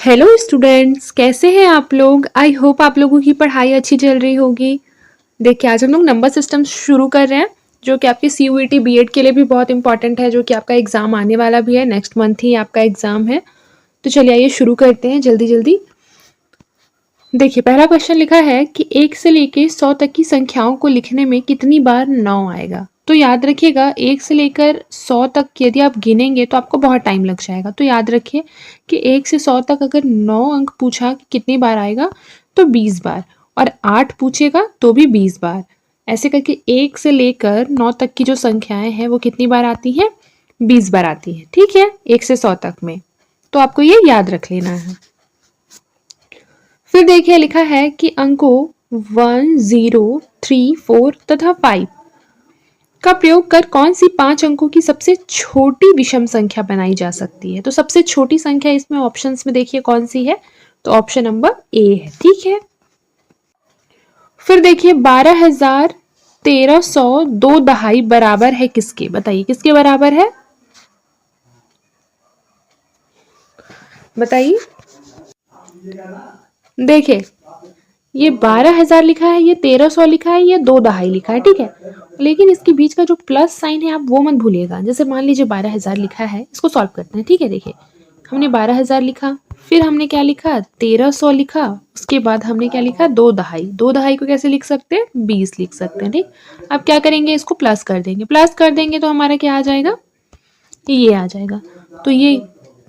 Hello students, कैसे हैं आप लोग। आई होप आप लोगों की पढ़ाई अच्छी चल रही होगी। देखिए, आज हम लोग नंबर सिस्टम शुरू कर रहे हैं जो कि आपके CUET बीएड के लिए भी बहुत इंपॉर्टेंट है, जो कि आपका एग्जाम आने वाला भी है। नेक्स्ट मंथ ही आपका एग्जाम है। तो चलिए आइए शुरू करते हैं जल्दी जल्दी। देखिए, पहला क्वेश्चन लिखा है कि 1 से लेकर 100 तक की संख्याओं को लिखने में कितनी बार 9 आएगा। तो याद रखिएगा, 1 से लेकर 100 तक यदि आप गिनेंगे तो आपको बहुत टाइम लग जाएगा। तो याद रखिए कि 1 से 100 तक अगर 9 अंक पूछा कि कितनी बार आएगा तो 20 बार, और 8 पूछेगा तो भी 20 बार। ऐसे करके 1 से लेकर 9 तक की जो संख्याएं हैं वो कितनी बार आती हैं? 20 बार आती हैं। ठीक है, 1 से 100 तक में। तो आपको ये याद रख लेना है। फिर देखिए, लिखा है कि अंकों 1, 0, 3, 4 तथा 5 का प्रयोग कर कौन सी 5 अंकों की सबसे छोटी विषम संख्या बनाई जा सकती है। तो सबसे छोटी संख्या इसमें ऑप्शंस में देखिए कौन सी है। तो ऑप्शन नंबर ए है। ठीक है। फिर देखिए, 12,1300 दो दहाई बराबर है किसके? बताइए किसके बराबर है, बताइए। देखिए, ये 12,000 लिखा है, ये 1300 लिखा है, ये दो दहाई लिखा है। ठीक है, लेकिन इसके बीच का जो प्लस साइन है आप वो मत भूलिएगा। जैसे मान लीजिए 12,000 लिखा है, इसको सॉल्व करते हैं। ठीक है, देखिए हमने 12,000 लिखा, फिर हमने क्या लिखा? 1300 लिखा, उसके बाद हमने क्या लिखा? दो दहाई। दो दहाई को कैसे लिख सकते हैं? 20 लिख सकते हैं। ठीक, अब क्या करेंगे? इसको प्लस कर देंगे। प्लस कर देंगे तो हमारा क्या आ जाएगा? ये आ जाएगा। तो ये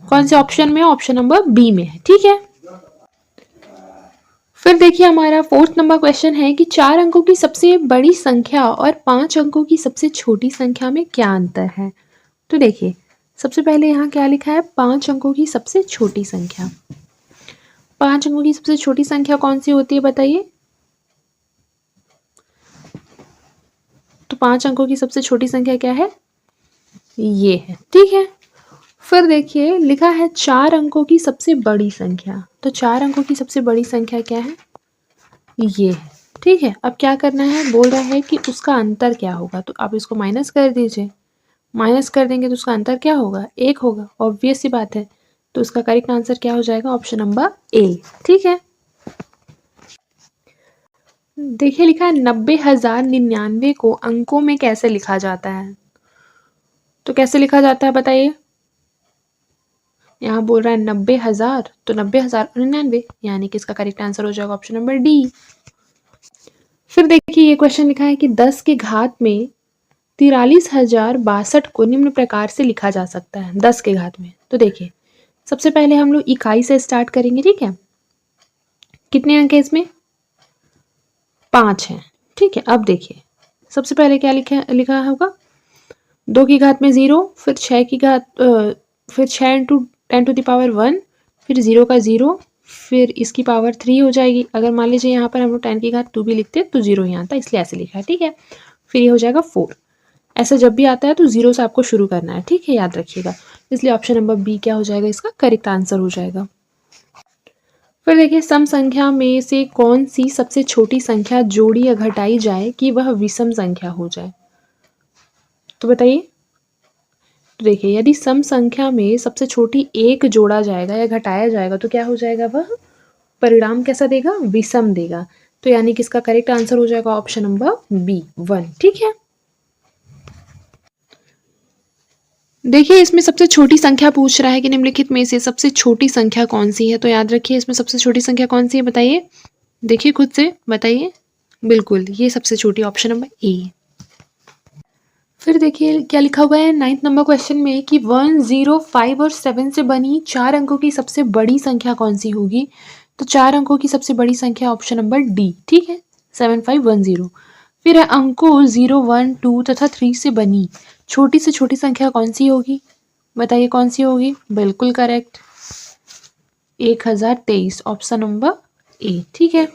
कौन से ऑप्शन में है? ऑप्शन नंबर बी में है। ठीक है। फिर देखिए, हमारा 4th नंबर क्वेश्चन है कि 4 अंकों की सबसे बड़ी संख्या और 5 अंकों की सबसे छोटी संख्या में क्या अंतर है। तो देखिए, सबसे पहले यहाँ क्या लिखा है? 5 अंकों की सबसे छोटी संख्या। 5 अंकों की सबसे छोटी संख्या कौन सी होती है, बताइए। तो 5 अंकों की सबसे छोटी संख्या क्या है? ये है। ठीक है। फिर देखिए, लिखा है 4 अंकों की सबसे बड़ी संख्या। तो 4 अंकों की सबसे बड़ी संख्या क्या है? ये है। ठीक है, अब क्या करना है? बोल रहा है कि उसका अंतर क्या होगा। तो आप इसको माइनस कर दीजिए। माइनस कर देंगे तो उसका अंतर क्या होगा? 1 होगा। ऑब्वियस सी बात है। तो उसका करेक्ट आंसर क्या हो जाएगा? Option number A. ठीक है। देखिए, लिखा है 90,099 को अंकों में कैसे लिखा जाता है। तो कैसे लिखा जाता है, बताइए। यहाँ बोल रहा है 90,000, तो 90,099, यानी कि इसका करेक्ट आंसर हो जाएगा ऑप्शन नंबर डी। फिर देखिए, ये क्वेश्चन लिखा है कि 10 के घात में 43,062 को निम्न प्रकार से लिखा जा सकता है। 10 के घात में। तो देखिए, सबसे पहले हम लोग इकाई से स्टार्ट करेंगे। ठीक है, कितने अंक है इसमें? 5 है। ठीक है, अब देखिए, सबसे पहले क्या लिखा होगा? 2 की घात में 0, फिर 6 की घात फिर 6 इंटू 10 टू द पावर 1, फिर 0 का 0, फिर इसकी पावर 3 हो जाएगी। अगर मान लीजिए यहाँ पर हम लोग 10 की घात 2 भी लिखते तो 0 ही आता, इसलिए ऐसे लिखा है। ठीक है, फिर ये हो जाएगा 4। ऐसा जब भी आता है तो 0 से आपको शुरू करना है। ठीक है, याद रखिएगा। इसलिए ऑप्शन नंबर बी क्या हो जाएगा? इसका करेक्ट आंसर हो जाएगा। फिर देखिए, सम संख्या में से कौन सी सबसे छोटी संख्या जोड़ी या घटाई जाए कि वह विषम संख्या हो जाए। तो बताइए। तो देखिए, यदि सम संख्या में सबसे छोटी 1 जोड़ा जाएगा या घटाया जाएगा तो क्या हो जाएगा? वह परिणाम कैसा देगा? विषम देगा। तो यानी कि इसका करेक्ट आंसर हो जाएगा ऑप्शन नंबर बी 1। ठीक है। देखिए, इसमें सबसे छोटी संख्या पूछ रहा है कि निम्नलिखित में से सबसे छोटी संख्या कौन सी है। तो याद रखिए, इसमें सबसे छोटी संख्या कौन सी है, बताइए। देखिए खुद से बताइए। बिल्कुल, ये सबसे छोटी ऑप्शन नंबर ए। फिर देखिए क्या लिखा हुआ है 9th नंबर क्वेश्चन में कि 1, 0, 5 और 7 से बनी 4 अंकों की सबसे बड़ी संख्या कौन सी होगी। तो 4 अंकों की सबसे बड़ी संख्या ऑप्शन नंबर डी। ठीक है, 7, 5, 1, 0। फिर है अंकों 0, 1, 2 तथा 3 से बनी छोटी से छोटी संख्या कौन सी होगी। बताइए कौन सी होगी। बिल्कुल करेक्ट, 1023, ऑप्शन नंबर ए। ठीक है।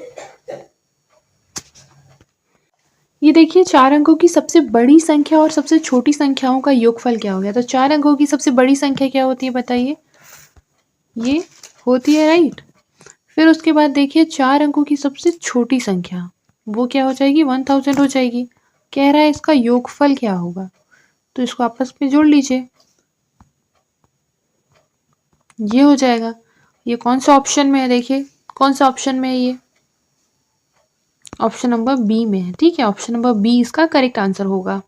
ये देखिए, 4 अंकों की सबसे बड़ी संख्या और सबसे छोटी संख्याओं का योगफल क्या हो गया। तो 4 अंकों की सबसे बड़ी संख्या क्या होती है, बताइए। ये होती है, राइट। फिर उसके बाद देखिए, 4 अंकों की सबसे छोटी संख्या वो क्या हो जाएगी? 1000 हो जाएगी। कह रहा है इसका योगफल क्या होगा। तो इसको आपस में जोड़ लीजिए, ये हो जाएगा। ये कौन सा ऑप्शन में है, देखिए कौन सा ऑप्शन में है ये, ऑप्शन नंबर बी में है। ठीक है, ऑप्शन नंबर बी इसका करेक्ट आंसर होगा।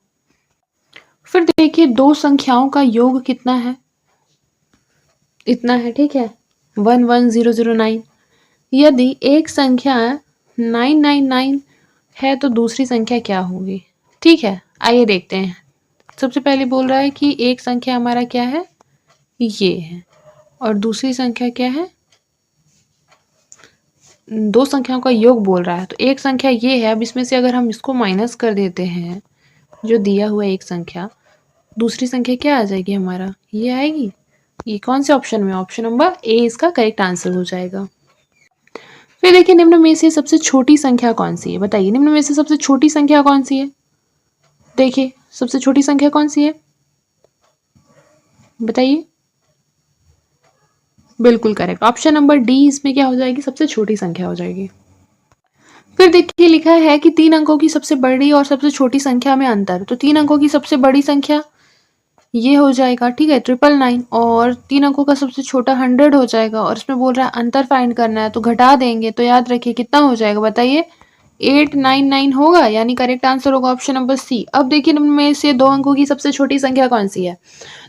फिर देखिए दो संख्याओं का योग कितना है, इतना है। ठीक है, 11009। यदि एक संख्या 999 है तो दूसरी संख्या क्या होगी। ठीक है, आइए देखते हैं। सबसे पहले बोल रहा है कि एक संख्या हमारा क्या है, ये है, और दूसरी संख्या क्या है, दो संख्याओं का योग बोल रहा है। तो एक संख्या ये है, अब इसमें से अगर हम इसको माइनस कर देते हैं, जो दिया हुआ एक संख्या, दूसरी संख्या क्या आ जाएगी हमारा, ये आएगी। ये कौन से ऑप्शन में, ऑप्शन नंबर ए इसका करेक्ट आंसर हो जाएगा। फिर देखिए निम्न में से सबसे छोटी संख्या कौन सी है, बताइए निम्न में से सबसे छोटी संख्या कौन सी है। देखिए सबसे छोटी संख्या कौन सी है, बताइए। बिल्कुल करेक्ट, ऑप्शन नंबर डी इसमें क्या हो जाएगी, सबसे छोटी संख्या हो जाएगी। फिर देखिए लिखा है कि 3 अंकों की सबसे बड़ी और सबसे छोटी संख्या में अंतर। तो 3 अंकों की सबसे बड़ी संख्या ये हो जाएगा, ठीक है, 999, और 3 अंकों का सबसे छोटा 100 हो जाएगा, और इसमें बोल रहा है अंतर फाइंड करना है, तो घटा देंगे तो याद रखिए कितना हो जाएगा, बताइए 899 होगा, यानी करेक्ट आंसर होगा ऑप्शन नंबर सी। अब देखिए निम्न में से 2 अंकों की सबसे छोटी संख्या कौन सी है,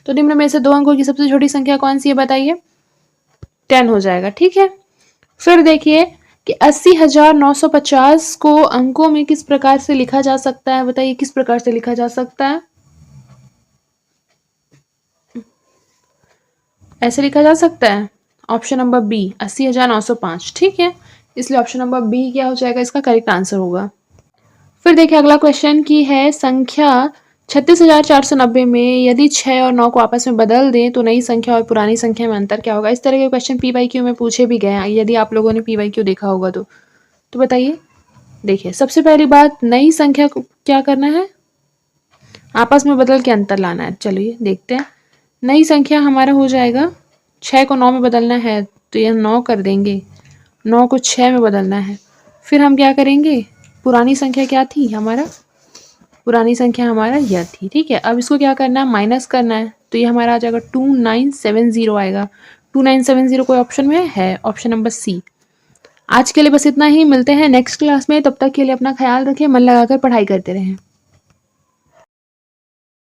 तो निम्न में से 2 अंकों की सबसे छोटी संख्या कौन सी है, बताइए 10 हो जाएगा। ठीक है, फिर देखिए कि 80,950 को अंकों में किस प्रकार से लिखा जा सकता है, बताइए किस प्रकार से लिखा जा सकता है। ऐसे लिखा जा सकता है, ऑप्शन नंबर बी 80,905। ठीक है, इसलिए ऑप्शन नंबर बी क्या हो जाएगा, इसका करेक्ट आंसर होगा। फिर देखिए अगला क्वेश्चन की है संख्या 36,490 में यदि 6 और 9 को आपस में बदल दें तो नई संख्या और पुरानी संख्या में अंतर क्या होगा। इस तरह के क्वेश्चन PYQ में पूछे भी गए हैं, यदि आप लोगों ने PYQ देखा होगा तो बताइए। देखिए सबसे पहली बात, नई संख्या को क्या करना है, आपस में बदल के अंतर लाना है। चलिए देखते हैं, नई संख्या हमारा हो जाएगा 6 को 9 में बदलना है तो यह 9 कर देंगे, 9 को 6 में बदलना है। फिर हम क्या करेंगे, पुरानी संख्या क्या थी हमारा, पुरानी संख्या हमारा यह थी। ठीक है, अब इसको क्या करना है, माइनस करना है, तो ये हमारा आ जाएगा 2970 आएगा। 2970 कोई ऑप्शन में है, ऑप्शन नंबर सी। आज के लिए बस इतना ही, मिलते हैं नेक्स्ट क्लास में, तब तक के लिए अपना ख्याल रखें, मन लगाकर पढ़ाई करते रहें।